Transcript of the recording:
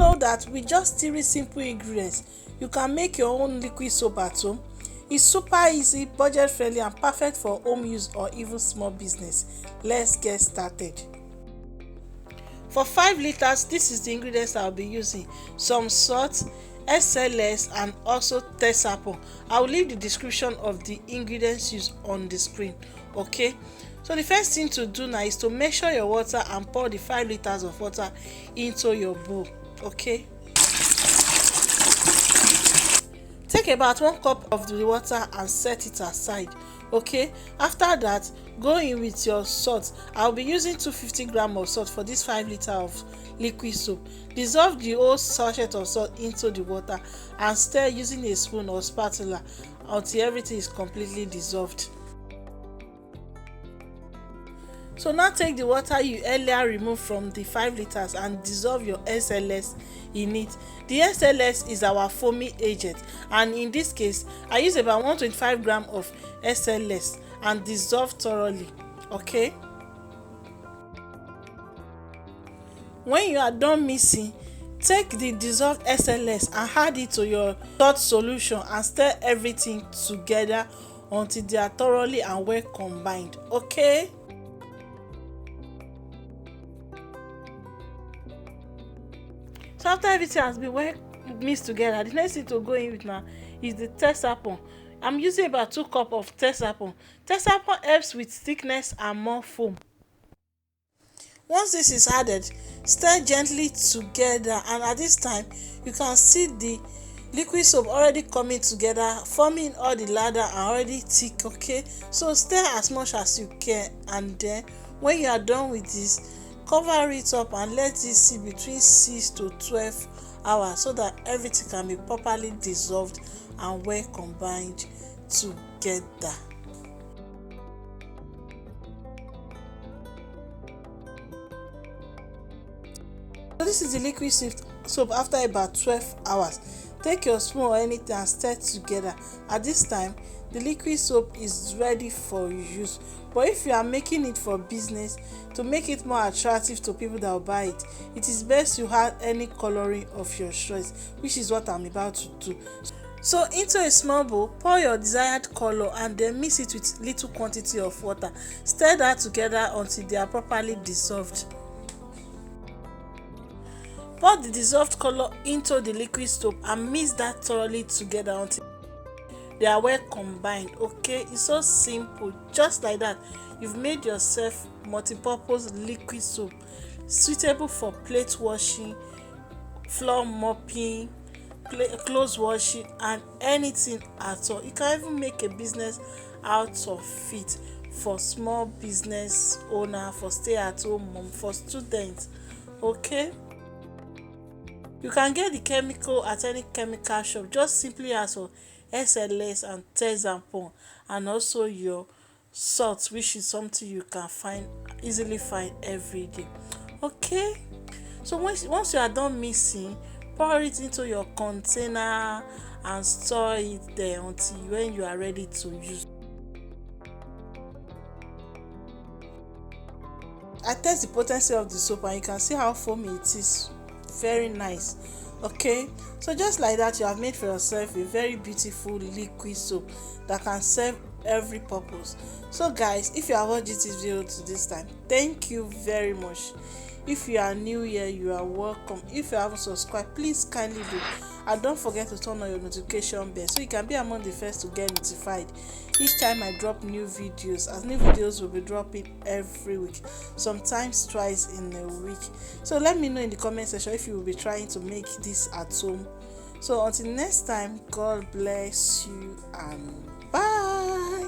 know that with just 3 simple ingredients, you can make your own liquid soap at home? It's super easy, budget friendly, and perfect for home use or even small business. Let's get started. For 5 liters, this is the ingredients I'll be using: some salt, SLS, and also Tesapon. I will leave the description of the ingredients used on the screen. Okay, so the first thing to do now is to measure your water and pour the 5 liters of water into your bowl. Okay, take about 1 cup of the water and set it aside. Okay, after that, go in with your salt. I'll be using 250 grams of salt for this 5 liters of liquid soap. Dissolve the whole sachet of salt into the water and stir using a spoon or spatula until everything is completely dissolved. So now take the water you earlier removed from the 5 liters and dissolve your SLS in it. The SLS is our foaming agent, and in this case I use about 125 grams of SLS and dissolve thoroughly. Okay, when you are done mixing, take the dissolved SLS and add it to your salt solution and stir everything together until they are thoroughly and well combined. Okay, so after everything has been well mixed together, the next thing to go in with now is the Tesapon. I'm using about 2 cups of Tesapon. Tesapon helps with thickness and more foam. Once this is added, stir gently together, and at this time you can see the liquid soap already coming together, forming all the lather and already thick. Okay, so stir as much as you can, and then when you are done with this, cover it up and let it sit between 6 to 12 hours so that everything can be properly dissolved and well combined together. So this is the liquid soap after about 12 hours. Take your spoon or anything and stir together. At this time, the liquid soap is ready for use. But if you are making it for business, to make it more attractive to people that will buy it, it is best you add any coloring of your choice, which is what I'm about to do. So into a small bowl, pour your desired color and then mix it with little quantity of water. Stir that together until they are properly dissolved. Pour the dissolved color into the liquid soap and mix that thoroughly together until they are well combined. Okay, it's so simple. Just like that, you've made yourself multi-purpose liquid soap suitable for plate washing, floor mopping, clothes washing, and anything at all. You can even make a business out of it for small business owner, for stay-at-home mom, for students. Okay, you can get the chemical at any chemical shop. Just simply ask for SLS and Tesapon, and also your salt, which is something you can easily find every day. Okay, so once you are done mixing, pour it into your container and store it there until when you are ready to use. I test the potency of the soap and you can see how foamy it is. Very nice. Okay, so just like that, you have made for yourself a very beautiful liquid soap that can serve every purpose. So guys, if you have watched this video to this time, thank you very much. If you are new here, you are welcome. If you haven't subscribed, please kindly do, and don't forget to turn on your notification bell so you can be among the first to get notified each time I drop new videos, as new videos will be dropping every week, sometimes twice in a week. So let me know in the comment section if you will be trying to make this at home. So until next time, God bless you and bye.